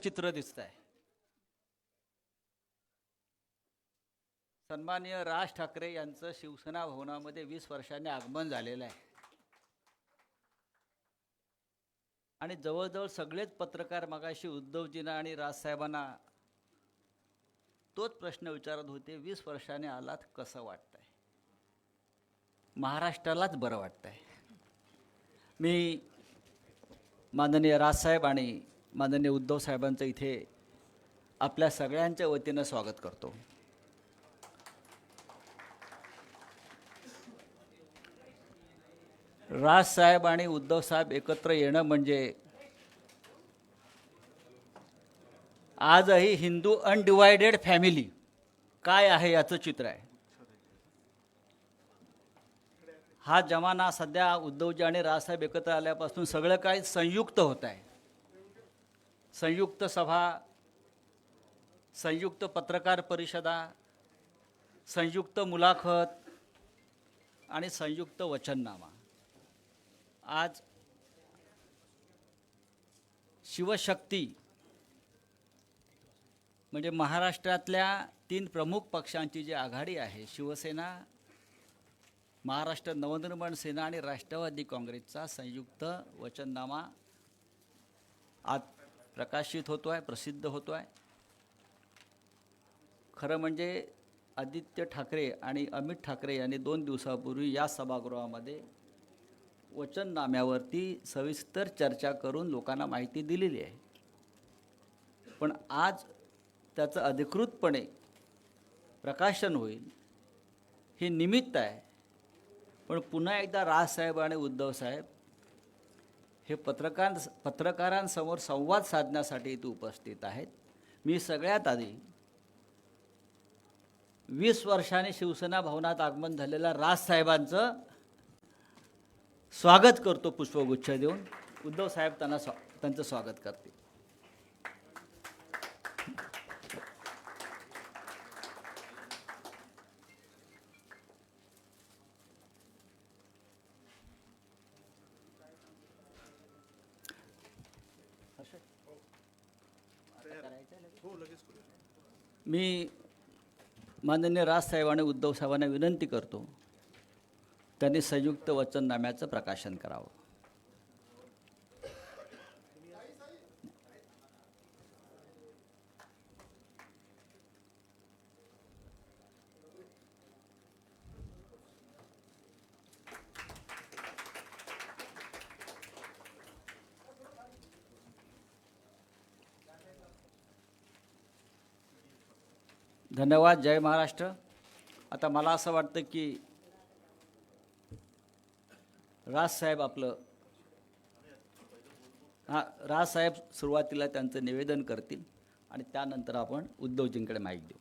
चित्र दिसत आहे. सन्माननीय राज ठाकरे यांचं शिवसेना भवनामध्ये 20 वर्षांनी आगमन झालेलं आहे आणि जवळजवळ सगळेच पत्रकार मगाशी उद्धवजींना आणि राजसाहेबांना तोच प्रश्न विचारत होते, 20 वर्षांनी आलात कसं वाटतंय? महाराष्ट्रालाच बरं वाटतंय. मी माननीय राजसाहेब आणि माननीय उद्धव साहेबांचं इथे आपल्या सगळ्यांच्या वतीनं स्वागत करतो. राजसाहेब आणि उद्धव साहेब एकत्र येणं म्हणजे आजही हिंदू अनडिवायडेड फॅमिली काय आहे याचं चित्र आहे. हा जमाना सध्या उद्धवजी आणि राजसाहेब एकत्र आल्यापासून सगळं काही संयुक्त होत आहे. संयुक्त सभा, संयुक्त पत्रकार परिषदा, संयुक्त मुलाखत आणि संयुक्त वचननामा. आज शिवशक्ती म्हणजे महाराष्ट्रातल्या 3 प्रमुख पक्षांची जी आघाडी आहे, शिवसेना, महाराष्ट्र नवनिर्माण सेना आणि राष्ट्रवादी काँग्रेसचा संयुक्त वचननामा आज प्रकाशित होतो आहे, प्रसिद्ध होतो आहे. खरं म्हणजे आदित्य ठाकरे आणि अमित ठाकरे यांनी 2 दिवसापूर्वी या सभागृहामध्ये वचननाम्यावरती सविस्तर चर्चा करून लोकांना माहिती दिलेली आहे. पण आज त्याचं अधिकृतपणे प्रकाशन होईल हे निमित्त आहे. पण पुन्हा एकदा राजसाहेब आणि उद्धवसाहेब हे पत्रकारांसमोर संवाद साधण्यासाठी इथे उपस्थित आहेत. मी सगळ्यात आधी 20 वर्षांनी शिवसेना भवनात आगमन झालेल्या राजसाहेबांचं स्वागत करतो पुष्पगुच्छ देऊन. उद्धव साहेब त्यांचं स्वागत करतील. मी माननीय राजसाहेब आणि उद्धव साहेबांना विनंती करतो त्यांनी संयुक्त वचननाम्याचं प्रकाशन करावं. धन्यवाद. जय महाराष्ट्र. आता मला असं वाटतं की राजसाहेब राजसाहेब सुरुवातीला त्यांचं निवेदन करतील आणि त्यानंतर आपण उद्धवजींकडे माईक देऊ.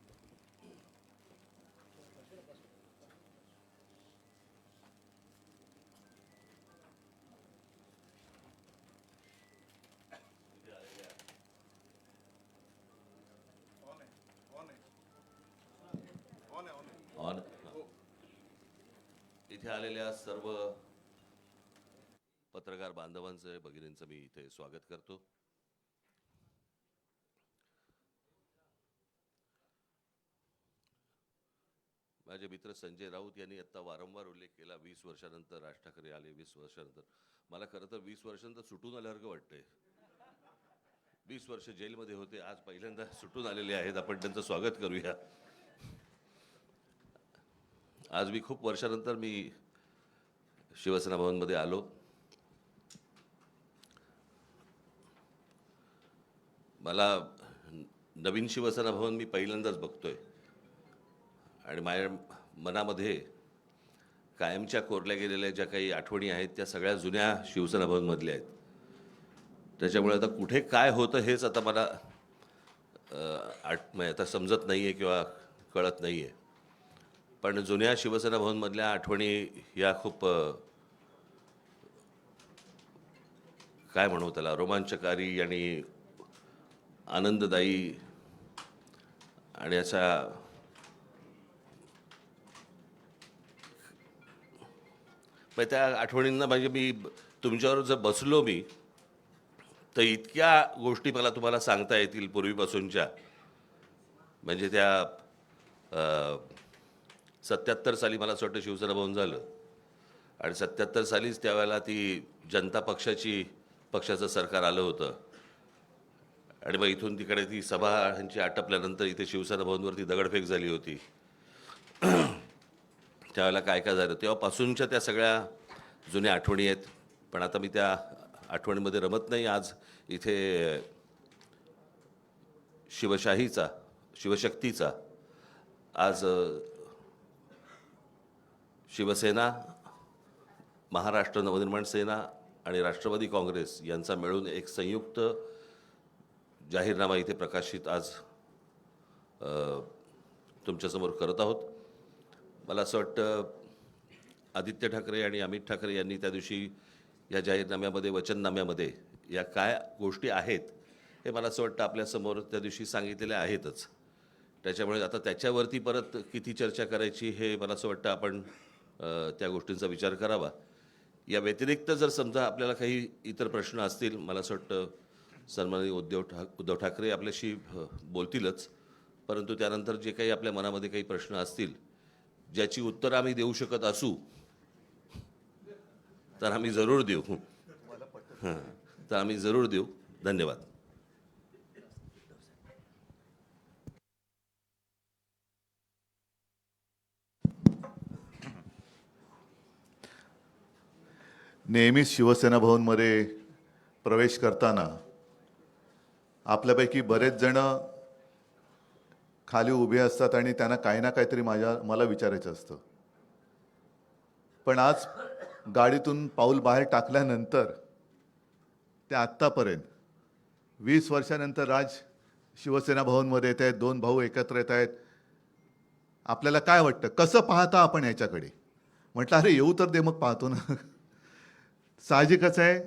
इथे आलेल्या सर्व पत्रकार बांधवांचं, भगिनींचं मी इथे स्वागत करतो. माझे मित्र संजय राऊत यांनी आता वारंवार उल्लेख केला, 20 वर्षानंतर राज ठाकरे आले. 20 वर्षानंतर मला खरं तर 20 वर्षानंतर सुटून आल्यासारखं वाटतंय. 20 वर्ष जेलमध्ये होते, आज पहिल्यांदा सुटून आलेले आहेत. आपण त्यांचं स्वागत करूया. आज मी खूप वर्षानंतर मी शिवसेना भवनमध्ये आलो. मला नवीन शिवसेना भवन मी पहिल्यांदाच बघतोय आणि माझ्या मनामध्ये कायमच्या कोरल्या गेलेल्या ज्या काही आठवणी आहेत त्या सगळ्या जुन्या शिवसेना भवनमधल्या आहेत. त्याच्यामुळे आता कुठे काय होतं हेच आता मला आता समजत नाही आहे किंवा कळत नाही आहे. पण जुन्या शिवसेना भवनमधल्या आठवणी या खूप काय म्हणू त्याला, रोमांचकारी आणि आनंददायी आणि अशा त्या आठवणींना म्हणजे मी तुमच्यावर जर बसलो मी तर इतक्या गोष्टी मला तुम्हाला सांगता येतील पूर्वीपासूनच्या. म्हणजे त्या 77 साली मला असं वाटतं शिवसेना भवन झालं आणि 77 सालीच त्यावेळेला ती जनता पक्षाचं सरकार आलं होतं आणि मग इथून तिकडे ती सभा ह्यांची आटपल्यानंतर इथे शिवसेना भवनवरती दगडफेक झाली होती. त्यावेळेला काय काय झालं तेव्हापासूनच्या त्या सगळ्या जुन्या आठवणी आहेत. पण आता मी त्या आठवणीमध्ये रमत नाही. आज इथे शिवशक्तीचा आज शिवसेना, महाराष्ट्र नवनिर्माण सेना आणि राष्ट्रवादी काँग्रेस यांचा मिळून एक संयुक्त जाहीरनामा इथे प्रकाशित आज तुमच्यासमोर करत आहोत. मला असं वाटतं आदित्य ठाकरे आणि अमित ठाकरे यांनी त्या दिवशी या जाहीरनाम्यामध्ये, वचननाम्यामध्ये या काय गोष्टी आहेत हे मला असं वाटतं आपल्यासमोर त्या दिवशी सांगितलेल्या आहेतच. त्याच्यामुळे आता त्याच्यावरती परत किती चर्चा करायची हे मला असं वाटतं आपण त्या गोष्टींचा विचार करावा. या व्यतिरिक्त जर समजा आपल्याला काही इतर प्रश्न असतील, मला असं वाटतं सन्माननीय उद्धव ठाकरे आपल्याशी बोलतीलच, परंतु त्यानंतर जे काही आपल्या मनामध्ये काही प्रश्न असतील ज्याची उत्तरं आम्ही देऊ शकत असू तर आम्ही जरूर देऊ. तर आम्ही जरूर देऊ. धन्यवाद. नेहमीच शिवसेना भवनमध्ये प्रवेश करताना आपल्यापैकी बरेच जण खाली उभे असतात आणि त्यांना काही ना काहीतरी मला विचारायचं असतं. पण आज गाडीतून पाऊल बाहेर टाकल्यानंतर ते आत्तापर्यंत 20 वर्षानंतर राज शिवसेना भवनमध्ये येत आहेत, 2 भाऊ एकत्र येत आहेत. आपल्याला काय वाटतं, कसं पाहता आपण ह्याच्याकडे? म्हटलं अरे येऊ तर दे, मग पाहतो ना. साहजिकच आहे,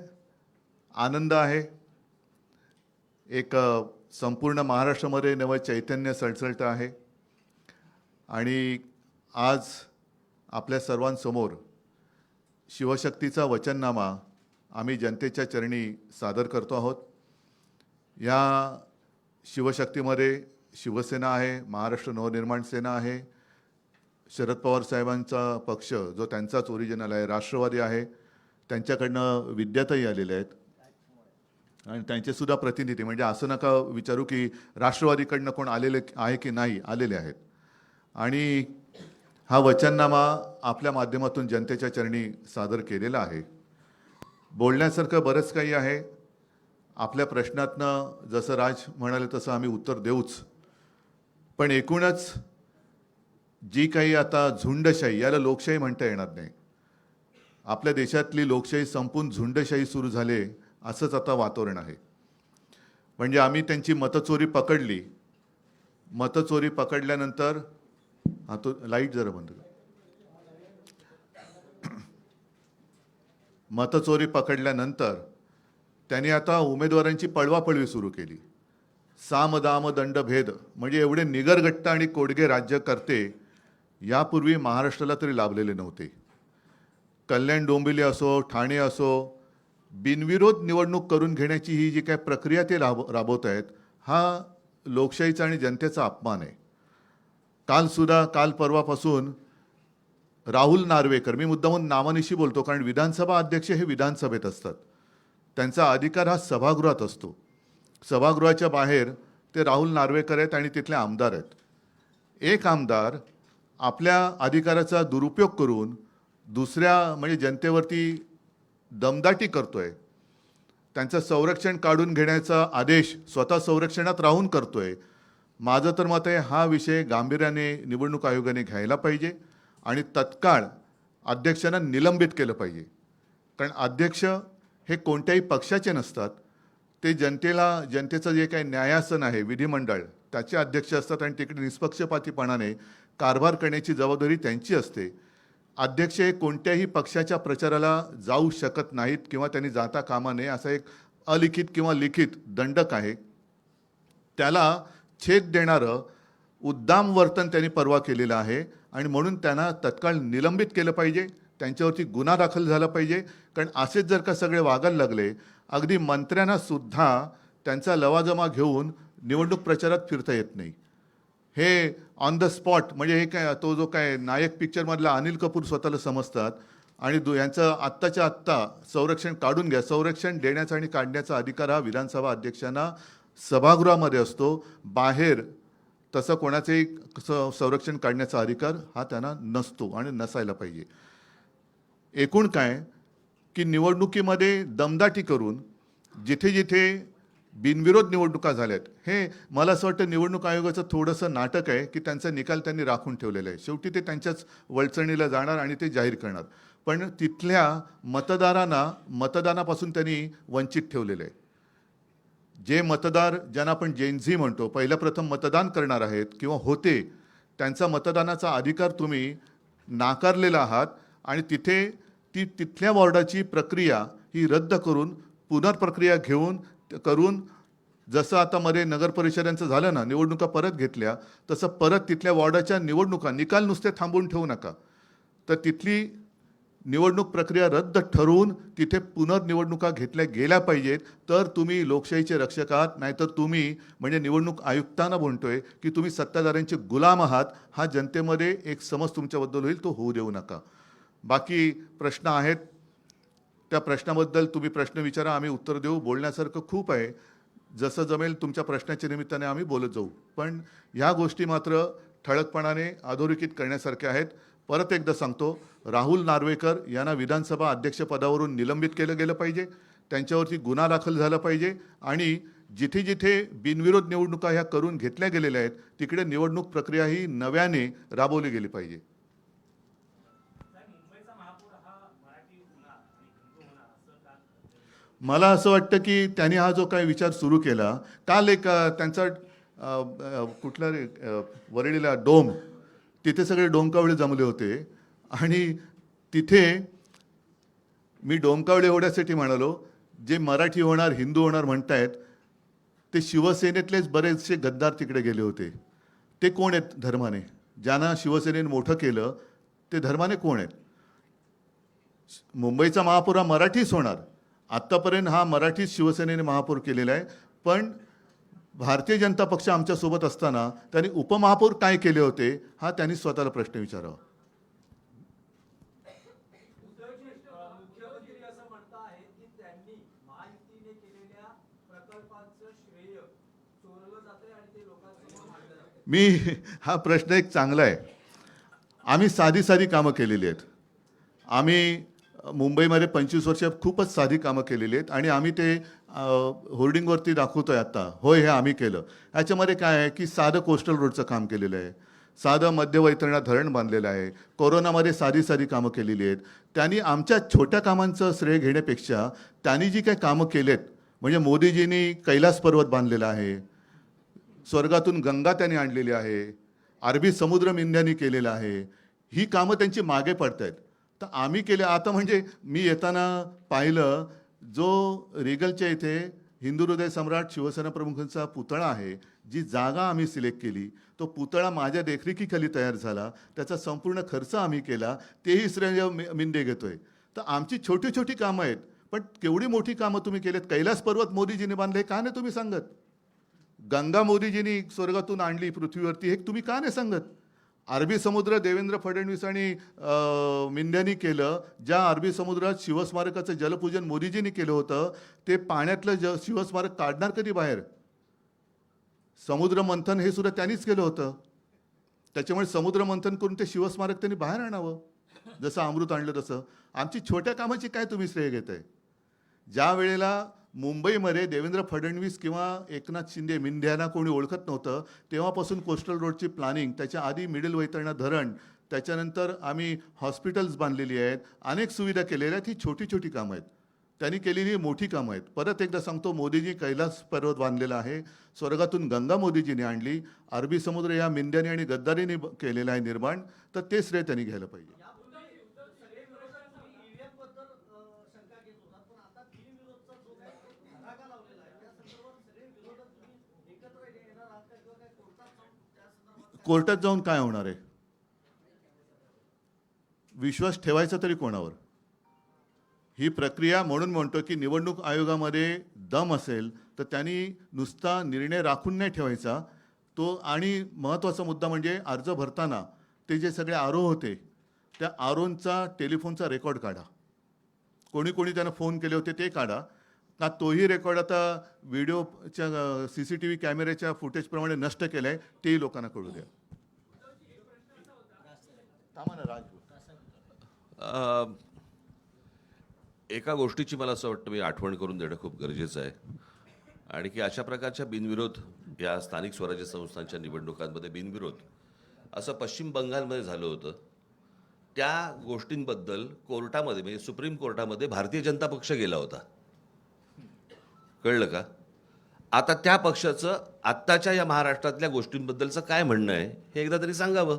आनंद आहे. एक संपूर्ण महाराष्ट्रामध्ये नवं चैतन्य सळसळतं आहे आणि आज आपल्या सर्वांसमोर शिवशक्तीचा वचननामा आम्ही जनतेच्या चरणी सादर करतो आहोत. या शिवशक्तीमध्ये शिवसेना आहे, महाराष्ट्र नवनिर्माण सेना आहे, शरद पवार साहेबांचा पक्ष जो त्यांचाच ओरिजिनल आहे, राष्ट्रवादी आहे, त्यांच्याकडनं विद्याताई आलेल्या आहेत आणि त्यांचेसुद्धा प्रतिनिधी. म्हणजे असं नका विचारू की राष्ट्रवादीकडनं कोण आलेले आहे की नाही, आलेले आहेत. आणि हा वचननामा आपल्या माध्यमातून जनतेच्या चरणी सादर केलेला आहे. बोलण्यासारखं बरंच काही आहे. आपल्या प्रश्नातनं जसं राज म्हणाले तसं आम्ही उत्तर देऊच. पण एकूणच जी काही आता झुंडशाही, याला लोकशाही म्हणता येणार नाही, आपल्या देशातली लोकशाही संपून झुंडशाही सुरू झाले असंच आता वातावरण आहे. म्हणजे आम्ही त्यांची मतचोरी पकडली. मतचोरी पकडल्यानंतर हा तो लाईट जरा बंद कर. मतचोरी पकडल्यानंतर त्यांनी आता उमेदवारांची पळवापळवी सुरू केली. साम दाम दंड भेद, म्हणजे एवढे निगरगट्ट आणि कोडगे राज्यकर्ते यापूर्वी महाराष्ट्राला तरी लाभलेले नव्हते. कल्याण डोंबिवली असो, ठाणे असो, बिनविरोध निवडणूक करून घेण्याची ही जी काय प्रक्रिया ते राबवत आहेत, हा लोकशाहीचा आणि जनतेचा अपमान आहे. काल परवापासून राहुल नार्वेकर, मी मुद्दामून नावानिशी बोलतो कारण विधानसभा अध्यक्ष हे विधानसभेत असतात, त्यांचा अधिकार हा सभागृहात असतो. सभागृहाच्या बाहेर ते राहुल नार्वेकर आहेत आणि तिथले आमदार आहेत. एक आमदार आपल्या अधिकाराचा दुरुपयोग करून दुसऱ्या म्हणजे जनतेवरती दमदाटी करतोय. त्यांचं संरक्षण काढून घेण्याचा आदेश स्वतः संरक्षणात राहून करतोय. माझं तर मत आहे हा विषय गांभीर्याने निवडणूक आयोगाने घ्यायला पाहिजे आणि तत्काळ अध्यक्षांना निलंबित केलं पाहिजे. कारण अध्यक्ष हे कोणत्याही पक्षाचे नसतात, ते जनतेचं जे काही न्यायासन आहे, विधिमंडळ, त्याचे अध्यक्ष असतात आणि तिकडे निष्पक्षपातीपणाने कारभार करण्याची जबाबदारी त्यांची असते. अध्यक्ष हे कोणत्याही पक्षाच्या प्रचाराला जाऊ शकत नाहीत किंवा त्यांनी जाता कामा नये, असा एक अलिखित किंवा लिखित दंडक आहे. त्याला छेद देणारं उद्दाम वर्तन त्यांनी परवा केलेलं आहे आणि म्हणून त्यांना तत्काळ निलंबित केलं पाहिजे. त्यांच्यावरती गुन्हा दाखल झाला पाहिजे. कारण असेच जर का सगळे वागायला लागले अगदी मंत्र्यांना सुद्धा त्यांचा लवाजमा घेऊन निवडणूक प्रचारात फिरता येत नाही. हे ऑन द स्पॉट, म्हणजे हे काय, तो जो काय नायक पिक्चरमधला अनिल कपूर स्वतःला समजतात आणि यांचं आत्ताच्या आत्ता संरक्षण काढून घ्या. संरक्षण देण्याचा आणि काढण्याचा अधिकार हा विधानसभा अध्यक्षांना सभागृहामध्ये असतो. बाहेर तसं कोणाचंही संरक्षण काढण्याचा अधिकार हा त्यांना नसतो आणि नसायला पाहिजे. एकूण काय की निवडणुकीमध्ये दमदाटी करून जिथे जिथे बिनविरोध निवडणुका झाल्यात, हे मला असं वाटतं निवडणूक आयोगाचं थोडंसं नाटक आहे की त्यांचा निकाल त्यांनी राखून ठेवलेला आहे. शेवटी ते त्यांच्याच वळचणीला जाणार आणि ते जाहीर करणार, पण तिथल्या मतदारांना मतदानापासून त्यांनी वंचित ठेवलेलं आहे. जे मतदार ज्यांना आपण जेनझी म्हणतो, पहिलं प्रथम मतदान करणार आहेत किंवा होते, त्यांचा मतदानाचा अधिकार तुम्ही नाकारलेला आहात आणि तिथल्या वॉर्डाची प्रक्रिया ही रद्द करून पुनर्प्रक्रिया करून जसं आता मध्ये नगर परिषदांचं झालं ना, निवडणुका परत घेतल्या, तसं परत तिथल्या वॉर्डाच्या निवडणुका निकाल नुसते थांबवून ठेवू नका, तर तिथली निवडणूक प्रक्रिया रद्द ठरवून तिथे पुनर्निवडणुका घेतल्या गेल्या पाहिजेत. तर तुम्ही लोकशाहीचे रक्षक आहात. नाहीतर तुम्ही म्हणजे निवडणूक आयुक्तांना म्हणतोय की तुम्ही सत्ताधाऱ्यांचे गुलाम आहात. हा जनतेमध्ये एक समज तुमच्याबद्दल होईल, तो होऊ देऊ नका. बाकी प्रश्न आहेत, त्या प्रश्नाबद्दल तुम्ही प्रश्न विचारा, आम्ही उत्तर देऊ. बोलण्यासारखं खूप आहे, जसं जमेल तुमच्या प्रश्नाच्या निमित्ताने आम्ही बोलत जाऊ. पण ह्या गोष्टी मात्र ठळकपणाने अधोरेखित करण्यासारख्या आहेत. परत एकदा सांगतो, राहुल नार्वेकर यांना विधानसभा अध्यक्षपदावरून निलंबित केलं गेलं पाहिजे, त्यांच्यावरती गुन्हा दाखल झाला पाहिजे आणि जिथे जिथे बिनविरोध निवडणुका ह्या करून घेतल्या गेलेल्या आहेत तिकडे निवडणूक प्रक्रिया ही नव्याने राबवली गेली पाहिजे. मला असं वाटतं की त्यांनी हा जो काही विचार सुरू केला, काल एक त्यांचा कुठला रे वरळीला डोम, तिथे सगळे डोमकावळे जमले होते आणि तिथे मी डोमकावळे एवढ्यासाठी म्हणालो, जे मराठी होणार हिंदू होणार म्हणतायत ते शिवसेनेतलेच बरेचसे गद्दार तिकडे गेले होते. ते कोण आहेत धर्माने? ज्यांना शिवसेनेने मोठं केलं ते धर्माने कोण आहेत? मुंबईचा महापौर हा मराठीच होणार. आत्तापर्यंत हा मराठीच शिवसेनेने महापौर केलेला आहे, पण भारतीय जनता पक्ष आमच्यासोबत असताना त्यांनी उपमहापौर काय केले होते हा त्यांनी स्वतःला प्रश्न विचारावा. मुख्यमंत्री असं म्हणतात की त्यांनी महायुतीने केलेल्या प्रकल्पांचं श्रेय चोरलं जाते आणि ते लोकांसमोर मांडलं जाते. हा प्रश्न एक चांगला आहे. आम्ही साधी कामं केलेली आहेत. आम्ही मुंबईमध्ये 25 वर्ष खूपच साधी कामं केलेली आहेत आणि आम्ही ते होर्डिंगवरती दाखवतोय आता, होय हे आम्ही केलं. ह्याच्यामध्ये काय आहे की साधं कोस्टल रोडचं काम केलेलं आहे, साधं मध्यवैतरणा धरण बांधलेलं आहे, कोरोनामध्ये साधी कामं केलेली आहेत. त्यांनी आमच्या छोट्या कामांचं श्रेय घेण्यापेक्षा त्यांनी जी काही कामं केलेत, म्हणजे मोदीजींनी कैलास पर्वत बांधलेला आहे, स्वर्गातून गंगा त्यांनी आणलेली आहे, अरबी समुद्र मिंध्यानी केलेलं आहे, ही कामं त्यांची मागे पडत आहेत. तर आम्ही केले. आता म्हणजे मी येताना पाहिलं, जो रिगलच्या इथे हिंदू हृदय सम्राट शिवसेना प्रमुखांचा पुतळा आहे, जी जागा आम्ही सिलेक्ट केली, तो पुतळा माझ्या देखरेखीखाली तयार झाला, त्याचा संपूर्ण खर्च आम्ही केला, तेही श्रेय मिंदे घेतोय. तर आमची छोटी कामं आहेत, पण केवढी मोठी कामं तुम्ही केलेत. कैलास पर्वत मोदीजीने बांधले, का नाही तुम्ही सांगत? गंगा मोदीजींनी स्वर्गातून आणली पृथ्वीवरती, हे तुम्ही का नाही सांगत? अरबी समुद्र देवेंद्र फडणवीस आणि मिंध्यानी केलं. ज्या अरबी समुद्रात शिवस्मारकाचं जलपूजन मोदीजींनी केलं होतं, ते पाण्यातलं शिवस्मारक काढणार कधी बाहेर? समुद्र मंथन हे सुद्धा त्यांनीच केलं होतं. त्याच्यामुळे समुद्र मंथन करून ते शिवस्मारक त्यांनी बाहेर आणावं, जसं अमृत आणलं तसं. आमची छोट्या कामाची काय तुम्ही श्रेय घेताय? ज्या वेळेला मुंबईमध्ये देवेंद्र फडणवीस किंवा एकनाथ शिंदे मिंध्याना कोणी ओळखत नव्हतं, तेव्हापासून कोस्टल रोडची प्लॅनिंग, त्याच्या आधी मिडल वैतरणा धरण, त्याच्यानंतर आम्ही हॉस्पिटल्स बांधलेली आहेत, अनेक सुविधा केलेल्या आहेत. ही छोटी कामं आहेत, त्यांनी केलेली मोठी कामं आहेत. परत एकदा सांगतो, मोदीजी कैलास पर्वत बांधलेला आहे, स्वर्गातून गंगा मोदीजीने आणली, अरबी समुद्र या मिंध्याने आणि गद्दारीने केलेला आहे निर्माण, तर ते श्रेय त्यांनी घ्यायला पाहिजे. कोर्टात जाऊन काय होणार आहे? विश्वास ठेवायचा तरी कोणावर? ही प्रक्रिया म्हणून म्हणतो की निवडणूक आयोगामध्ये दम असेल तर त्यांनी नुसता निर्णय राखून नाही ठेवायचा तो. आणि महत्त्वाचा मुद्दा म्हणजे अर्ज भरताना ते जे सगळे आरोह होते त्या आरोंचा टेलिफोनचा रेकॉर्ड काढा. कोणी कोणी त्यांना फोन केले होते ते काढा. का तोही रेकॉर्ड आता व्हिडिओच्या CCTV कॅमेऱ्याच्या फुटेजप्रमाणे नष्ट केलं आहे तेही लोकांना कळू द्या. थांबा ना, राज. एका गोष्टीची मला असं वाटतं मी आठवण करून देणं खूप गरजेचं आहे, आणि की अशा प्रकारच्या बिनविरोध या स्थानिक स्वराज्य संस्थांच्या निवडणुकांमध्ये बिनविरोध असं पश्चिम बंगालमध्ये झालं होतं. त्या गोष्टींबद्दल कोर्टामध्ये म्हणजे सुप्रीम कोर्टामध्ये भारतीय जनता पक्ष गेला होता. कळलं का? आता त्या पक्षाचं आत्ताच्या या महाराष्ट्रातल्या गोष्टींबद्दलचं काय म्हणणं आहे हे एकदा तरी सांगावं.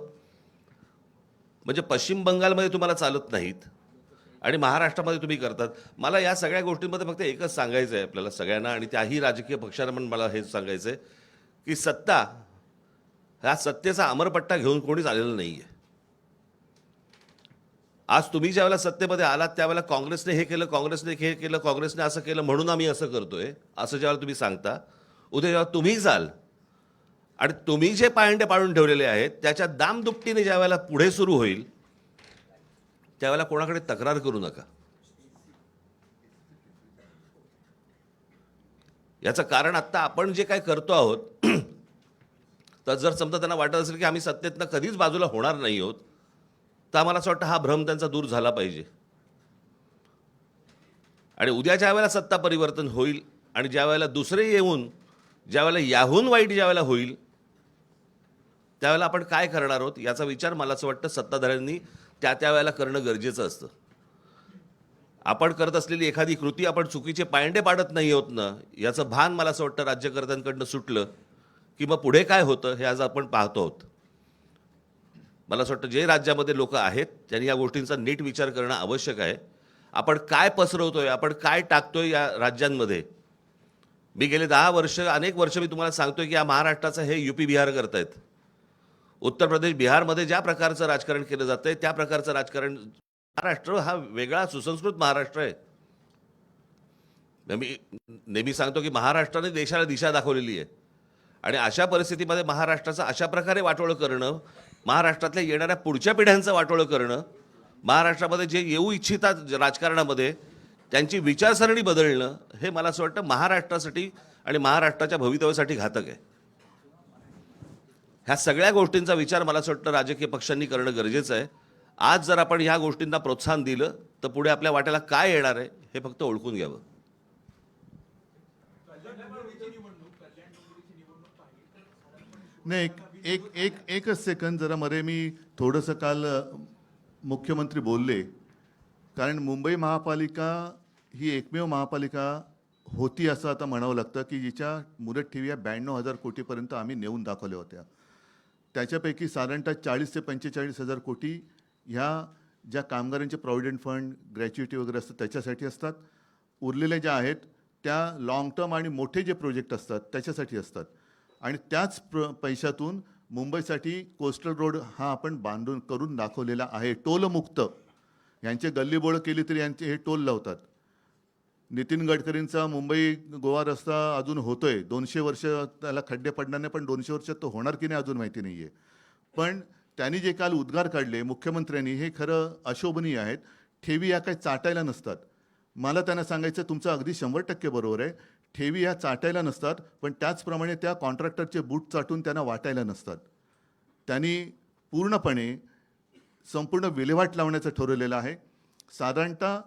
म्हणजे पश्चिम बंगालमध्ये तुम्हाला चालत नाहीत आणि महाराष्ट्रामध्ये तुम्ही करतात. मला या सगळ्या गोष्टींमध्ये फक्त एकच सांगायचं आहे आपल्याला सगळ्यांना, आणि त्याही राजकीय पक्षांना पण मला हेच सांगायचं आहे की सत्ता ह्या सत्तेचा अमरपट्टा घेऊन कोणीच आलेलं नाही आहे. आज तुम्ही ज्यावेळेला सत्तेमध्ये आलात त्यावेळेला काँग्रेसने हे केलं, काँग्रेसने हे केलं, काँग्रेसने असं केलं म्हणून आम्ही असं करतोय असं ज्यावेळेला तुम्ही सांगता, उद्या जेव्हा तुम्ही जाल आणि तुम्ही जे पायंडे पाडून ठेवलेले आहेत त्याच्या दामदुपटीने ज्यावेळेला पुढे सुरू होईल त्यावेळेला कोणाकडे तक्रार करू नका. याचं कारण आत्ता आपण जे काय करतो आहोत तर जर समजा त्यांना वाटत असेल की आम्ही सत्तेतनं कधीच बाजूला होणार नाही आहोत तर आम्हाला असं वाटतं हा भ्रम त्यांचा दूर झाला पाहिजे. आणि उद्या ज्या वेळेला सत्ता परिवर्तन होईल आणि ज्या वेळेला दुसरे येऊन ज्यावेळेला याहून वाईट ज्यावेळेला होईल त्यावेळेला आपण काय करणार आहोत याचा विचार मला असं वाटतं सत्ताधाऱ्यांनी त्या वेळेला करणं गरजेचं असतं. आपण करत असलेली एखादी कृती आपण चुकीचे पायंडे पाडत नाही आहोत ना याचं भान मला असं वाटतं राज्यकर्त्यांकडनं सुटलं की मग पुढे काय होतं हे आज आपण पाहतो आहोत. मला असं वाटतं जे राज्यामध्ये लोक आहेत त्यांनी या गोष्टींचा नीट विचार करणं आवश्यक आहे. आपण काय पसरवतोय, आपण काय टाकतोय या राज्यांमध्ये. मी गेले 10 वर्ष अनेक वर्ष मी तुम्हाला सांगतोय की या महाराष्ट्राचं हे UP बिहार करतायत. उत्तर प्रदेश बिहारमध्ये ज्या प्रकारचं राजकारण केलं जातंय त्या प्रकारचं राजकारण महाराष्ट्र हा वेगळा सुसंस्कृत महाराष्ट्र आहे. मी नेहमी सांगतो की महाराष्ट्राने देशाला दिशा दाखवलेली आहे आणि अशा परिस्थितीमध्ये महाराष्ट्राचं अशा प्रकारे वाटोळं करणं, महाराष्ट्रातल्या येणाऱ्या पुढच्या पिढ्यांचं वाटोळं करणं, महाराष्ट्रामध्ये जे येऊ इच्छितात राजकारणामध्ये त्यांची विचारसरणी बदलणं हे मला असं वाटतं महाराष्ट्रासाठी आणि महाराष्ट्राच्या भवितव्यासाठी घातक आहे. ह्या सगळ्या गोष्टींचा विचार मला असं वाटतं राजकीय पक्षांनी करणं गरजेचं आहे. आज जर आपण ह्या गोष्टींना प्रोत्साहन दिलं तर पुढे आपल्या वाट्याला काय येणार आहे हे फक्त ओळखून घ्यावं. नाही, एकच सेकंद जरा मध्ये मी थोडंसं काल मुख्यमंत्री बोलले, कारण मुंबई महापालिका ही एकमेव महापालिका होती असं आता म्हणावं लागतं की जिच्या मुदत ठेवी 92,000 कोटीपर्यंत आम्ही नेऊन दाखवल्या होत्या. त्याच्यापैकी साधारणतः 40 ते 45,000 कोटी ह्या ज्या कामगारांचे प्रॉव्हिडंट फंड, ग्रॅच्युइटी वगैरे असतात त्याच्यासाठी असतात. उरलेल्या ज्या आहेत त्या लाँग टर्म आणि मोठे जे प्रोजेक्ट असतात त्याच्यासाठी असतात. आणि त्याच पैशातून मुंबईसाठी कोस्टल रोड हा आपण बांधून करून दाखवलेला आहे, टोलमुक्त. यांचे गल्लीबोळ केली तरी यांचे हे टोल लावतात. नितीन गडकरींचा मुंबई गोवा रस्ता अजून होतोय, 200 वर्ष त्याला खड्डे पडणार नाही, पण 200 वर्षात तो होणार की नाही अजून माहिती नाही आहे. पण त्यांनी जे काल उद्गार काढले मुख्यमंत्र्यांनी हे खरं अशोभनीय आहेत. ठेवी या काही चाटायला नसतात. मला त्यांना सांगायचं तुमचं अगदी 100% बरोबर आहे. ठेवी ह्या चाटायला नसतात, पण त्याचप्रमाणे त्या कॉन्ट्रॅक्टरचे बूट चाटून त्यांना वाटायला नसतात. त्यांनी पूर्णपणे संपूर्ण विल्हेवाट लावण्याचं ठरवलेलं आहे. साधारणतः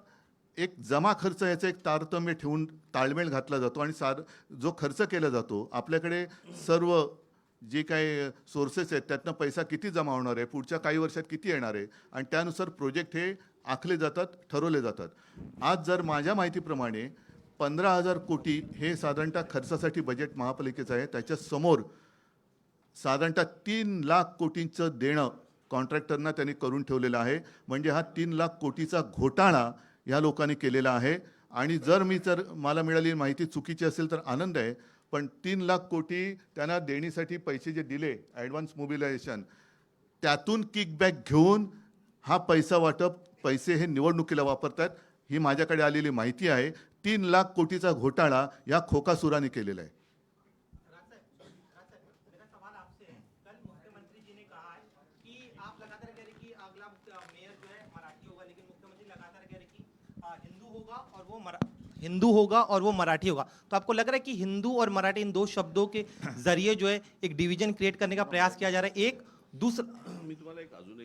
एक जमा खर्च याचं एक तारतम्य ठेवून ताळमेळ घातला जातो आणि जो खर्च केला जातो आपल्याकडे सर्व जे काही सोर्सेस आहेत त्यातनं पैसा किती जमा होणार आहे, पुढच्या काही वर्षात किती येणार आहे आणि त्यानुसार प्रोजेक्ट हे आखले जातात, ठरवले जातात. आज जर माझ्या माहितीप्रमाणे 15,000 कोटी हे साधारणतः खर्चासाठी बजेट महापालिकेचं आहे. त्याच्यासमोर साधारणतः 3 लाख कोटींचं देणं कॉन्ट्रॅक्टरना त्यांनी करून ठेवलेलं आहे. म्हणजे हा 3 लाख कोटीचा घोटाळा ह्या लोकांनी केलेला आहे. आणि जर मला मिळालेली माहिती चुकीची असेल तर आनंद आहे, पण 3 लाख कोटी त्यांना देणीसाठी पैसे जे दिले ॲडव्हान्स मोबिलायझेशन त्यातून किकबॅक घेऊन हा पैसा वाटप पैसे हे निवडणुकीला वापरतात. ही माझ्याकडे आलेली माहिती आहे. 3 लाख कोटीचा घोटाळा या खोकासुराने केलेला आहे. मेरा सवाल आपसे है, कल मुख्यमंत्री जी ने कहा है कि आप लगातार कह रहे कि अगला मेयर जो है मराठी होगा, लेकिन मुख्यमंत्री लगातार कह रहे कि हिंदू होगा और वो मराठी होगा. तो आपको लग रहा है कि हिंदू और मराठी इन दो शब्दों के जरिए जो है एक डिवीजन क्रिएट करने का प्रयास किया जा रहा है? एक दूसरा, मी तुम्हाला अजून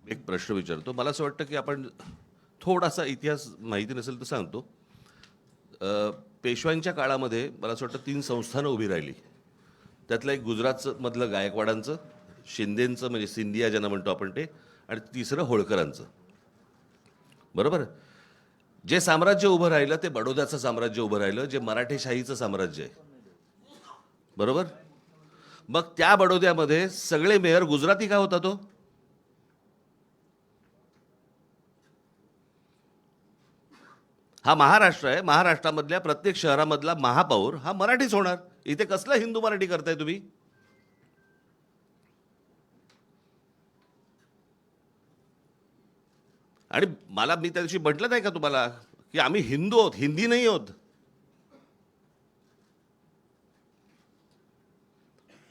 एक प्रश्न विचारतो. मला असं वाटतं की आपण थोडासा इतिहास माहिती नसेल तर सांगतो. पेशव्यांच्या काळामध्ये मला असं वाटतं 3 संस्थानं उभी राहिली. त्यातलं एक गुजरातचं मधलं गायकवाडांचं, शिंदेंचं म्हणजे सिंधिया ज्यांना म्हणतो आपण ते, आणि तिसरं होळकरांचं. बरोबर. जे साम्राज्य उभं राहिलं ते बडोद्याचं साम्राज्य उभं राहिलं, जे मराठेशाहीचं साम्राज्य आहे. बरोबर. मग त्या बडोद्यामध्ये सगळे मेयर गुजराती का होता तो? हा महाराष्ट्र आहे. महाराष्ट्रामधल्या प्रत्येक शहरामधला महापौर हा मराठीच होणार. इथे कसलं हिंदू मराठी करताय तुम्ही? आणि मला मी त्या दिवशी म्हटलं नाही का तुम्हाला की आम्ही हिंदू आहोत, हिंदी नाही आहोत.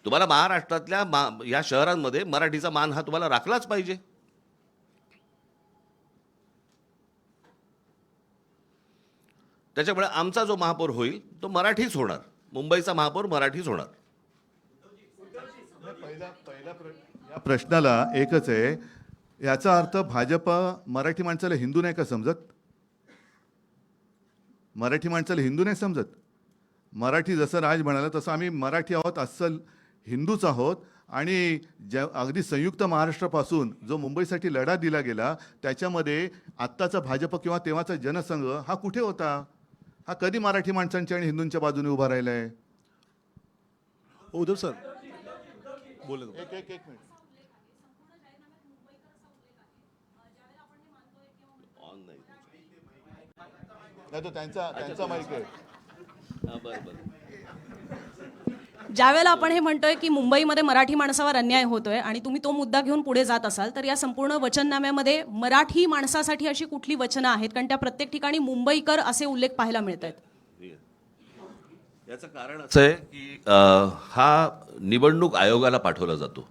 तुम्हाला महाराष्ट्रातल्या या शहरांमध्ये मराठीचा मान हा तुम्हाला राखलाच पाहिजे. त्याच्यामुळे आमचा जो महापौर होईल तो मराठीच होणार. मुंबईचा महापौर मराठीच होणार. या प्रश्नाला एकच आहे. याचा अर्थ भाजप मराठी माणसाला हिंदू नाही का समजत? मराठी माणसाला हिंदू नाही समजत? मराठी जसं राज म्हणाला तसं आम्ही मराठी आहोत, अस्सल हिंदूच आहोत. आणि अगदी संयुक्त महाराष्ट्रापासून जो मुंबईसाठी लढा दिला गेला त्याच्यामध्ये आत्ताचा भाजप किंवा तेव्हाचा जनसंघ हा कुठे होता? हा कधी मराठी माणसांच्या आणि हिंदूंच्या बाजूने उभा राहिला आहे? उद्धव सर बोले. एक मिनिट. नाही तो त्यांचा माईक आहे. ज्यावेळेला आपण हे म्हणतोय की मुंबईमध्ये मराठी माणसावर अन्याय होतोय आणि तुम्ही तो मुद्दा घेऊन पुढे जात असाल तर या संपूर्ण वचननाम्यामध्ये मराठी माणसासाठी अशी कुठली वचनं आहेत? कारण त्या प्रत्येक ठिकाणी मुंबईकर असे उल्लेख पाहायला मिळत आहेत. याचं कारण असं आहे की हा निवडणूक आयोगाला पाठवला जातो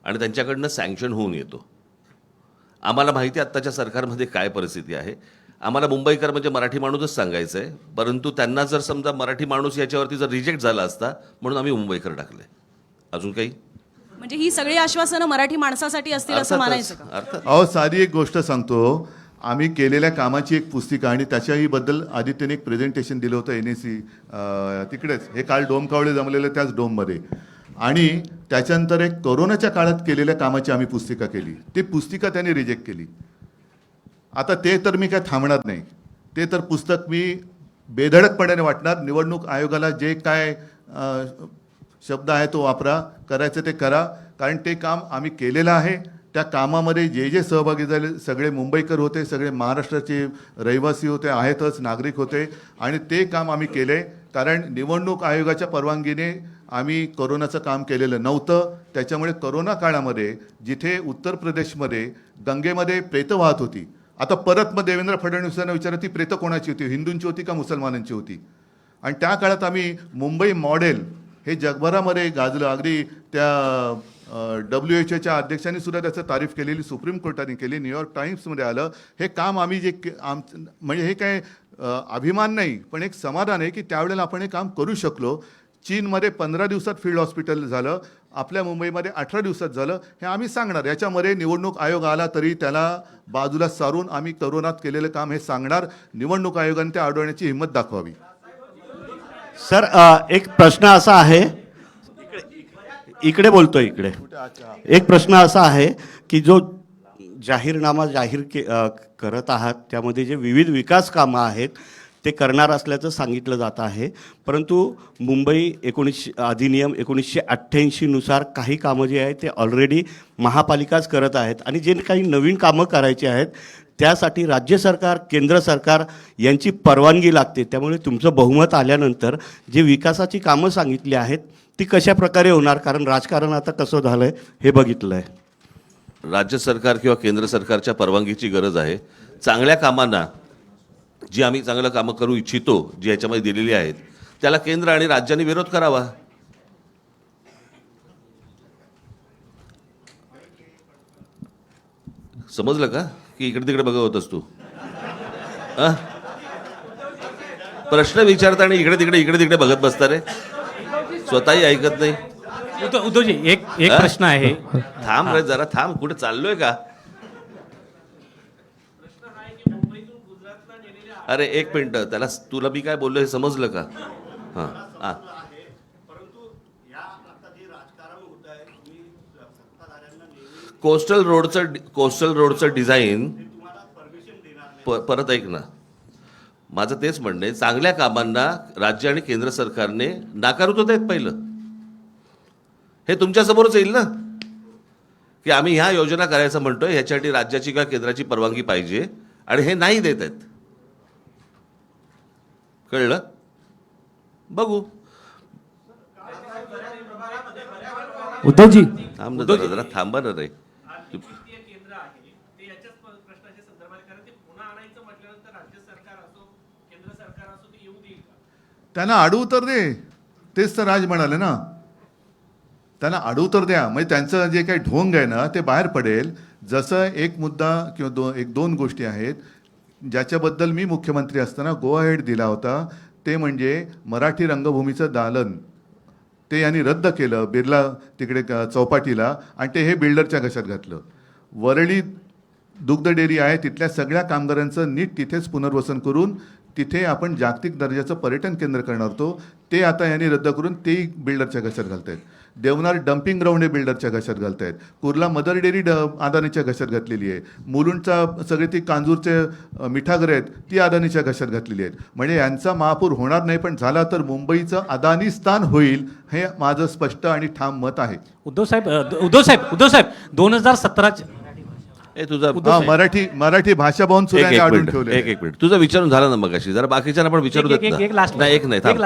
आणि त्यांच्याकडनं सँक्शन होऊन येतो. आम्हाला माहिती आहे आत्ताच्या सरकारमध्ये काय परिस्थिती आहे. आम्हाला मुंबईकर म्हणजे मराठी माणूसच सांगायचं आहे, परंतु त्यांना जर समजा मराठी माणूस याच्यावरती जर रिजेक्ट झाला असता म्हणून आम्ही मुंबईकर टाकले. अजून काही? म्हणजे ही सगळी आश्वासनं मराठी माणसासाठी असतील असं मानायचं का? अर्थात. अहो साधी एक गोष्ट सांगतो. आम्ही केलेल्या कामाची एक पुस्तिका आणि त्याच्याही बद्दल आदित्यने एक प्रेझेंटेशन दिलं होतं NAC तिकडेच. हे काल डोमकावळे जमलेलं त्याच डोममध्ये. आणि त्याच्यानंतर एक कोरोनाच्या काळात केलेल्या कामाची आम्ही पुस्तिका केली. ती पुस्तिका त्यांनी रिजेक्ट केली. आता ते तर मी काय थांबणार नाही. ते तर पुस्तक मी बेधडकपणाने वाटणार. निवडणूक आयोगाला जे काय शब्द आहे तो वापरा, करायचं ते करा. कारण ते काम आम्ही केलेलं आहे. त्या कामामध्ये जे सहभागी झाले सगळे मुंबईकर होते, सगळे महाराष्ट्राचे रहिवासी होते, आहेतच, नागरिक होते. आणि ते काम आम्ही केले. कारण निवडणूक आयोगाच्या परवानगीने आम्ही कोरोनाचं काम केलेलं नव्हतं. त्याच्यामुळे कोरोना काळामध्ये जिथे उत्तर प्रदेशमध्ये गंगेमध्ये प्रेतं वाहत होती, आता परत मग देवेंद्र फडणवीसांना विचारलं ती प्रेतं कोणाची होती, हिंदूंची होती का मुसलमानांची होती? आणि त्या काळात आम्ही मुंबई मॉडेल हे जगभरामध्ये गाजलं. अगदी त्या WHO अध्यक्षांनी सुद्धा त्याचं तारीफ केलेली सुप्रीम कोर्टाने केली, न्यूयॉर्क टाइम्समध्ये आलं. हे काम आम्ही जे म्हणजे हे काय अभिमान नाही पण एक समाधान आहे की त्यावेळेला आपण हे काम करू शकलो. चीनमध्ये 15 दिवसात फील्ड हॉस्पिटल झालं, आपल्या मुंबईमध्ये 18 दिवसात झालं. हे आम्ही सांगणार. याच्यामध्ये निवडणूक आयोग आला तरी त्याला बाजूला सारून आम्ही कोरोनात केलेलं काम हे सांगणार. निवडणूक आयोगाने ते अडवण्याची हिंमत दाखवावी. सर एक प्रश्न असा आहे, इकडे बोलतोय, इकडे एक प्रश्न असा आहे की जो जाहीरनामा करत आहात त्यामध्ये जे विविध विकास कामं आहेत ते करणार असल्याचं सांगितलं जात आहे. परंतु मुंबई अधिनियम 1988 नुसार काही कामं जे आहेत ते ऑलरेडी महापालिकाच करत आहेत आणि जे काही नवीन कामं करायची आहेत त्यासाठी राज्य सरकार, केंद्र सरकार यांची परवानगी लागते. त्यामुळे तुमचं बहुमत आल्यानंतर जे विकासाची कामं सांगितली आहेत ती कशा प्रकारे होणार? कारण राजकारण आता कसं झालं आहे हे बघितलं आहे. राज्य सरकार किंवा केंद्र सरकारच्या परवानगीची गरज आहे. चांगल्या कामांना जी आम्ही चांगलं कामं करू इच्छितो, जी याच्यामध्ये दिलेली आहेत, त्याला केंद्र आणि राज्यांनी विरोध करावा. समजलं का की इकडे तिकडे बघत होतस तू? अं? प्रश्न विचारता आणि इकडे तिकडे बघत बसता रे, स्वतःही ऐकत नाही. उद्धवजी एक प्रश्न आहे. थांब रे जरा थांब, कुठे चाललोय का? अरे एक मिनिट, त्याला तुला मी काय बोललो हे समजलं का? हां हां कोस्टल रोडचं डिझाईन परत ऐक ना, माझं तेच म्हणणं आहे, चांगल्या कामांना राज्य आणि केंद्र सरकारने नाकारत होत आहेत. पहिलं हे तुमच्यासमोरच येईल ना की आम्ही ह्या योजना करायचं म्हणतोय, ह्याच्यासाठी राज्याची किंवा केंद्राची परवानगी पाहिजे आणि हे नाही देत आहेत. कळलं? बघू. उद्धवजी थांब ना जरा थांबा ना रे. केंद्र आहे ते याच्याच प्रश्नाच्या संदर्भात, कारण ते पुन्हा आणायचं म्हटल्यानंतर राज्य सरकार असो केंद्र सरकार असो ते येऊ देईल का? त्यांना आडू तर दे, तेच तर राज म्हणाले ना, त्यांना आडू तर द्या, म्हणजे त्यांचं जे काही ढोंग आहे ना ते बाहेर पडेल. जसं एक मुद्दा किंवा दोन गोष्टी आहेत ज्याच्याबद्दल मी मुख्यमंत्री असताना गो अहेड दिला होता, ते म्हणजे मराठी रंगभूमीचं दालन ते यांनी रद्द केलं बिर्ला तिकडे चौपाटीला, आणि ते हे बिल्डरच्या घशात घातलं. वरळी दुग्ध डेअरी आहे, तिथल्या सगळ्या कामगारांचं नीट तिथेच पुनर्वसन करून तिथे आपण जागतिक दर्जाचं पर्यटन केंद्र करणार होतो, ते आता यांनी रद्द करून तेही बिल्डरच्या घशात घालत आहेत. देवनार डम्पिंग ग्राउंड हे बिल्डरच्या घशात घालत आहेत. कुर्ला मदर डेअरी अदानीच्या घशात घातलेली आहे. मुलुंडचा सगळे ती कांजूरचे मिठागरे आहेत ती अदानीच्या घशात घातलेली आहेत. म्हणजे यांचा महापूर होणार नाही, पण झाला तर मुंबईचं अदानीस्थान होईल, हे माझं स्पष्ट आणि ठाम मत आहे. उद्धव साहेब 2017 ए तुझा मराठी भाषा भवन सुद्धा यांनी अडवून ठेवले. एक मिनिट, तुझं विचारून झालं ना मगाशी, जरा बाकीच्यांना पण विचारू देत ना. नाही, एक नाही, थांब.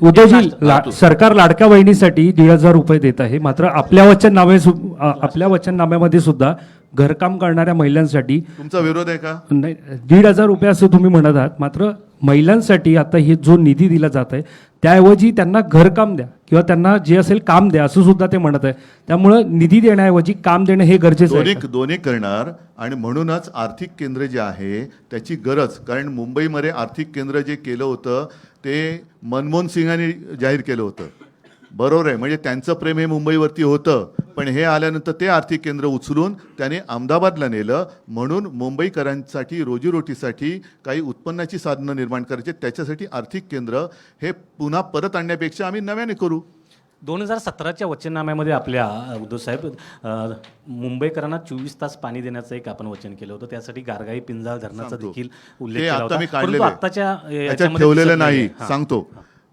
उद्धवजी सरकार लाडक्या बहिणीसाठी 1,500 रुपये देत आहे, मात्र आपल्या वचननाम्यामध्ये सुद्धा घरकाम करणाऱ्या महिलांसाठी तुमचा विरोध आहे का? नाही, 1,500 रुपये असं तुम्ही म्हणत आहात, मात्र महिलांसाठी आता हे जो निधी दिला जात आहे त्याऐवजी त्यांना घरकाम द्या किंवा त्यांना जे असेल काम द्या असं सुद्धा ते म्हणत आहे. त्यामुळं निधी देण्याऐवजी काम देणं हे गरजेचं आहे. दोन्ही करणार, आणि म्हणूनच आर्थिक केंद्र जे आहे त्याची गरज, कारण मुंबईमध्ये आर्थिक केंद्र जे केलं होतं ते मनमोहन सिंगांनी जाहीर केलं होतं, बरोबर आहे, म्हणजे त्यांचं प्रेम हे मुंबईवरती होतं, पण हे आल्यानंतर ते आर्थिक केंद्र उचलून त्याने अहमदाबादला नेलं. म्हणून मुंबईकरांसाठी रोजीरोटीसाठी काही उत्पन्नाची साधनं निर्माण करायची, त्याच्यासाठी आर्थिक केंद्र हे पुन्हा परत आणण्यापेक्षा आम्ही नव्याने करू. 2017च्या वचननाम्यामध्ये आपल्या उद्धव साहेब मुंबईकरांना 24 तास पाणी देण्याचं एक आपण वचन केलं होतं, त्यासाठी गारगाई पिंजाळ धरणाचा देखील उल्लेख केला होता. परंतु आत्ताच्या याच्यात ठेवलेलं नाही. सांगतो,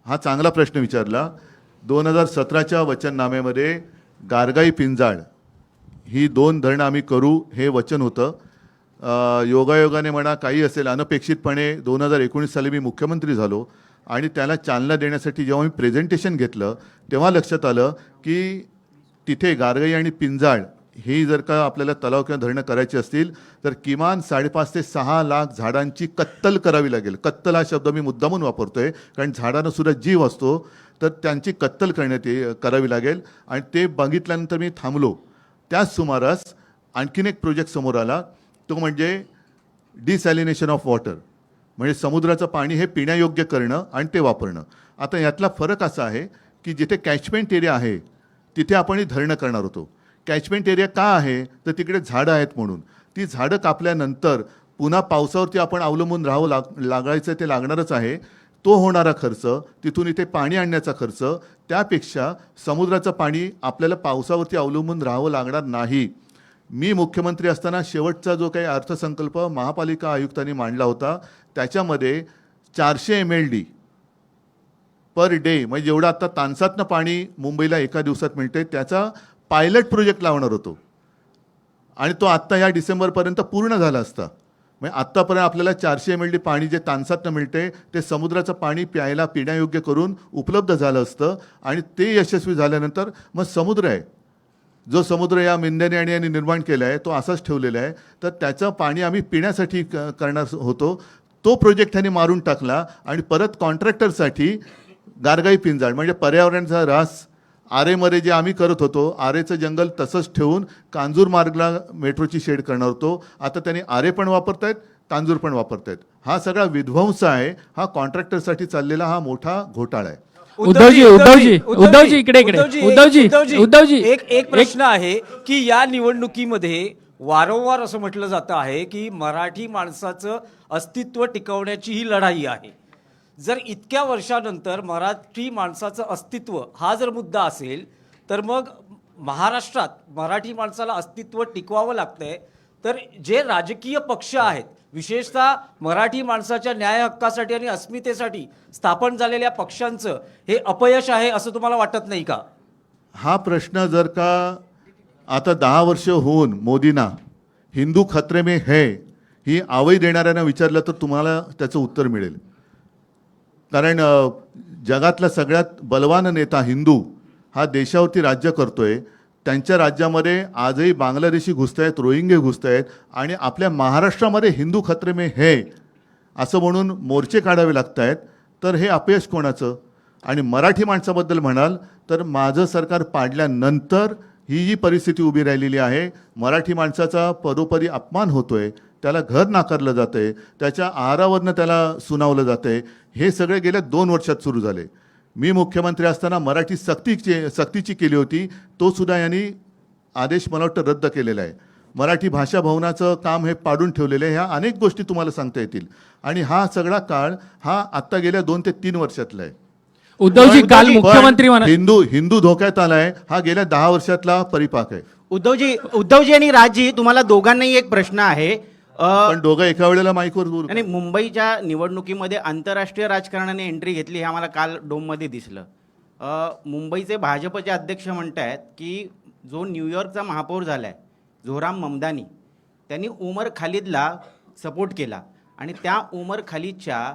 हा चांगला प्रश्न विचारला. 2017च्या वचननाम्यामध्ये गारगाई पिंजाळ ही 2 धरणं आम्ही करू हे वचन होतं. योगायोगाने म्हणा काही असेल, अनपेक्षितपणे 2019 साली मी मुख्यमंत्री झालो आणि त्याला चालना देण्यासाठी जेव्हा मी प्रेझेंटेशन घेतलं तेव्हा लक्षात आलं की तिथे गारगाई आणि पिंजाळ ही जर का आपल्याला तलाव किंवा धरणं करायची असतील तर किमान 5.5 ते 6 लाख झाडांची कत्तल करावी लागेल. कत्तल हा शब्द मी मुद्दामून वापरतोय, कारण झाडांना सुद्धा जीव असतो, तर त्यांची कत्तल करावी लागेल. आणि ते बघितल्यानंतर मी थांबलो. त्याच सुमारास आणखीन एक प्रोजेक्ट समोर आला, तो म्हणजे डिसॅलिनेशन ऑफ वॉटर, म्हणजे समुद्राचं पाणी हे पिण्यायोग्य करणं आणि ते वापरणं. आता यातला फरक असा आहे की जिथे कॅचमेंट एरिया आहे तिथे आपण ही धरणं करणार होतो. कॅचमेंट एरिया का आहे तर तिकडे झाडं आहेत म्हणून. ती झाडं कापल्यानंतर पुन्हा पावसावरती आपण अवलंबून राहावं लागायचं, ते लागणारच आहे. तो होणारा खर्च, तिथून इथे पाणी आणण्याचा खर्च, त्यापेक्षा समुद्राचं पाणी आपल्याला पावसावरती अवलंबून राहावं लागणार नाही. मी मुख्यमंत्री असताना शेवटचा जो काही अर्थसंकल्प महापालिका आयुक्तांनी मांडला होता त्याच्यामध्ये 400 MLD पर डे, म्हणजे जेवढं आता तानसातनं पाणी मुंबईला एका दिवसात मिळते त्याचा पायलट प्रोजेक्ट लावणार होतो, आणि तो आत्ता या डिसेंबरपर्यंत पूर्ण झाला असता. म्हणजे आत्तापर्यंत आपल्याला 400 MLD पाणी जे तानसातनं मिळते ते समुद्राचं पाणी प्यायला पिण्यायोग्य करून उपलब्ध झालं असतं, आणि ते यशस्वी झाल्यानंतर मग समुद्र आहे जो समुद्र या मेंढ्याने आणि यांनी निर्माण केला आहे तो असाच ठेवलेला आहे, तर त्याचं पाणी आम्ही पिण्यासाठी करणार होतो. तो प्रोजेक्ट त्यांनी मारून टाकला आणि परत कॉन्ट्रॅक्टरसाठी गारगाई पिंजाळ म्हणजे पर्यावरणाचा ऱ्हास, आरेमध्ये जे आम्ही करत होतो, आरेचं जंगल तसंच ठेवून कांजूर मार्गला मेट्रोची शेड करणार होतो. आता त्यांनी आरे पण वापरतायत, कांजूर पण वापरतायत. हा सगळा विध्वंस आहे. हा कॉन्ट्रॅक्टरसाठी चाललेला हा मोठा घोटाळा आहे. उद्धवजी इकडे उद्धवजी एक प्रश्न आहे की या निवडणुकीमध्ये वारंवार असं म्हटलं जातं आहे की मराठी माणसाचं अस्तित्व टिकवण्याची ही लढाई आहे. जर इतक्या वर्षानंतर मराठी माणसाचं अस्तित्व हा जर मुद्दा असेल तर मग महाराष्ट्रात मराठी माणसाला अस्तित्व टिकवावं लागतंय, तर जे राजकीय पक्ष आहेत, विशेषतः मराठी माणसाच्या न्याय हक्कासाठी आणि अस्मितेसाठी स्थापन झालेल्या पक्षांचं हे अपयश आहे असं तुम्हाला वाटत नाही का? हा प्रश्न जर का आता 10 वर्ष होऊन मोदींना हिंदू खतरे में है ही आवई देणाऱ्यांना विचारलं तर तुम्हाला त्याचं उत्तर मिळेल. कारण जगातला सगळ्यात बलवान नेता हिंदू हा देशावरती राज्य करतोय. त्यांच्या राज्यामध्ये आजही बांगलादेशी घुसत आहेत, रोहिंगे घुसत आहेत आणि आपल्या महाराष्ट्रामध्ये हिंदू खतरे में है असं म्हणून मोर्चे काढावे लागत आहेत. तर हे अपयश कोणाचं? आणि मराठी माणसाबद्दल म्हणाल तर माझं सरकार पाडल्यानंतर ही जी परिस्थिती उभी राहिलेली आहे, मराठी माणसाचा परोपरी अपमान होतोय, त्याला घर नाकारलं जातं आहे, त्याच्या आहारावरनं त्याला सुनावलं जातं आहे. हे सगळे गेल्या 2 वर्षात सुरू झाले. मी मुख्यमंत्री असताना मराठी सक्तीची केली होती, तो सुद्धा यांनी आदेश मला वाटतं रद्द केलेला आहे. मराठी भाषा भवनाचं काम हे पाडून ठेवलेलं आहे. ह्या अनेक गोष्टी तुम्हाला सांगता येतील. आणि हा सगळा काळ हा आत्ता गेल्या 2 ते 3 वर्षातला आहे. उद्धवजी काल मुख्यमंत्री हिंदू धोक्यात आलाय हा गेल्या 10 वर्षातला परिपाक आहे. उद्धवजी आणि राजजी, तुम्हाला दोघांनाही एक प्रश्न आहे. पण दोघं एका वेळेला माईकवर बोलू. आणि मुंबईच्या निवडणुकीमध्ये आंतरराष्ट्रीय राजकारणाने एंट्री घेतली हे आम्हाला काल डोममध्ये दिसलं. मुंबईचे भाजपचे अध्यक्ष म्हणत आहेत की जो न्यूयॉर्कचा महापौर झाला आहे झोराम ममदानी, त्यांनी उमर खालिदला सपोर्ट केला आणि त्या उमर खालिदच्या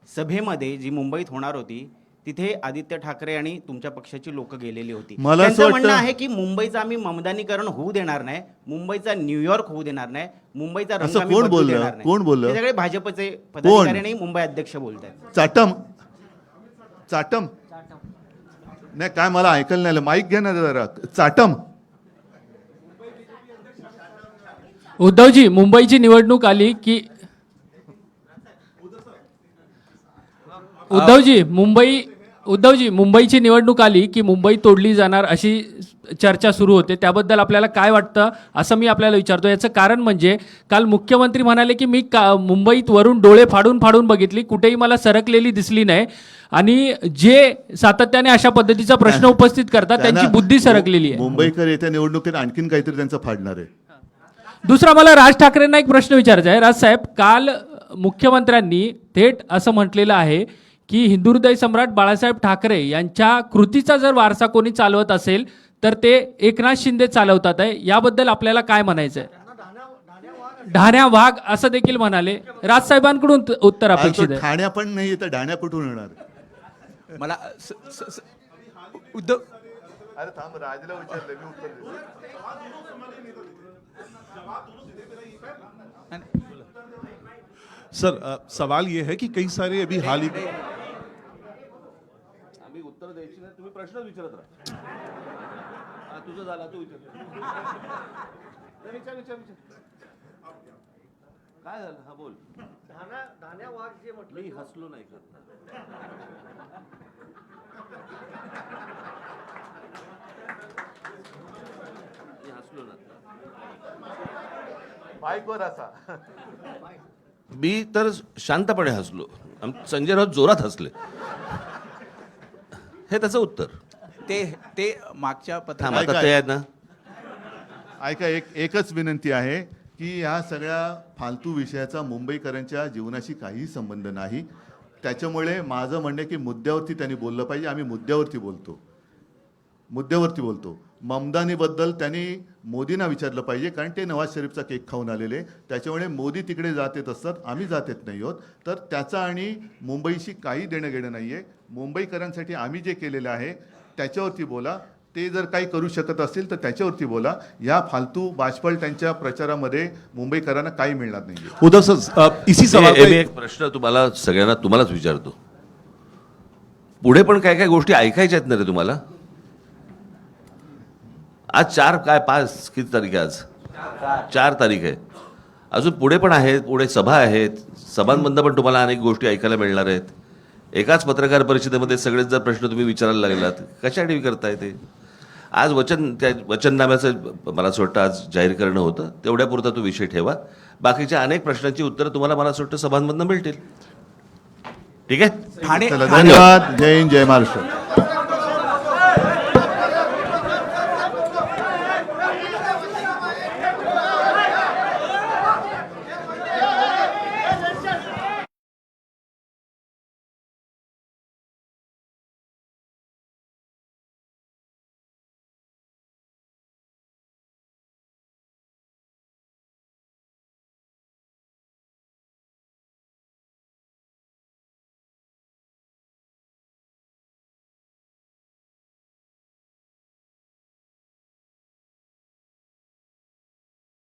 सभेमध्ये जी मुंबईत होणार होती तिथे आदित्य ठाकरे आणि तुमच्या पक्षाची लोक गेलेली होती. त्यांचं म्हणणं आहे की मुंबईचं आम्ही ममदानीकरण होऊ देणार नाही, मुंबईचा न्यूयॉर्क होऊ देणार नाही, मुंबईचा रंग आम्ही बदलू देणार नाही. कोण बोललं? हे सगळे भाजपचे पदाधिकारी आणि मुंबई अध्यक्ष बोलतात. चाटम नाही काय मला ऐकायला नाही आलं. माईक घ्या ना जरा. चाटम. उद्धवजी मुंबईची निवडणूक आली की उद्धवजी मुंबईची निवडणूक आली की मुंबई तोडली जाणार अशी चर्चा सुरू होते. त्याबद्दल आपल्याला काय वाटतं असं मी आपल्याला विचारतो. याचं कारण म्हणजे काल मुख्यमंत्री म्हणाले की मी मुंबईत वरून डोळे फाडून बघितली, कुठेही मला सरकलेली दिसली नाही. आणि जे सातत्याने अशा पद्धतीचा प्रश्न उपस्थित करतात त्यांची बुद्धी सरकलेली आहे. मुंबईकर येत्या निवडणुकीत आणखीन काहीतरी त्यांचं फाडणार आहे. दुसरा मला राज ठाकरेंना एक प्रश्न विचारायचा आहे. राजसाहेब, काल मुख्यमंत्र्यांनी थेट असं म्हटलेलं आहे की हिंदू हृदय सम्राट बाळासाहेब ठाकरे यांच्या कृतीचा जर वारसा कोणी चालवत असेल तर ते एकनाथ शिंदे चालवतात आहे. याबद्दल आपल्याला काय म्हणायचं आहे? ढाण्या वाघ असं देखील म्हणाले. राजसाहेबांकडून उत्तर अपेक्षित आहे. ठाण्या पण नाही तर ढाण्या कुठून येणार? मला उद्धव अरे थांब, राजला विचारलं मी उत्तर देतो. सर सवाल ये है कि कई सारे अभी हाल ही आम्ही उत्तर द्यायची नाही, तुम्ही प्रश्न विचारत राहा. तुझं झाला, तू विचार. काय झालं? हा बोल. धान्या वाघ जे म्हटलं मी हसलो नाही का? मी हसलो ना. माईकवर असा. मी तर शांतपणे हसलो. संजय राऊत जोरात हसले. हे त्याचं उत्तर. ते मागच्या थांब, आता ते आहेत ना. ऐका, एकच विनंती आहे की ह्या सगळ्या फालतू विषयाचा मुंबईकरांच्या जीवनाशी काहीही संबंध नाही. त्याच्यामुळे माझं म्हणणं आहे की मुद्द्यावरती त्यांनी बोललं पाहिजे. आम्ही मुद्द्यावरती बोलतो. ममदानीबद्दल त्यांनी मोदींना विचारलं पाहिजे, कारण ते नवाज शरीफचा केक खाऊन आलेले. त्याच्यामुळे मोदी तिकडे जात येत असतात, आम्ही जात येत नाही आहोत. तर त्याचा आणि मुंबईशी काही देणं घेणं नाही आहे. मुंबईकरांसाठी आम्ही जे केलेलं आहे त्याच्यावरती बोला. ते जर काही करू शकत असतील तर त्याच्यावरती बोला. या फालतू बाष्पळ त्यांच्या प्रचारामध्ये मुंबईकरांना काही मिळणार नाही. उद्धव सर इसी सवाल का मी एक प्रश्न तुम्हाला सगळ्यांना तुम्हालाच विचारतो. पुढे पण काय काय गोष्टी ऐकायच्या आहेत ना रे तुम्हाला? आज 4 काय 5 किती तारीख आहे आज? 4 तारीख आहे. अजून पुढे पण आहेत, पुढे सभा आहेत, सभांमधनं पण तुम्हाला अनेक गोष्टी ऐकायला मिळणार आहेत. एकाच पत्रकार परिषदेमध्ये सगळेच जर प्रश्न तुम्ही विचारायला लागलात, कशासाठी करताय ते? आज त्या वचननाम्याचं मला असं वाटतं आज जाहीर करणं होतं, तेवढ्यापुरता तो विषय ठेवा. बाकीच्या अनेक प्रश्नांची उत्तरं तुम्हाला मला असं वाटतं सभांमधनं मिळतील. ठीक आहे. चला, धन्यवाद. जय हिंद, जय महाराष्ट्र.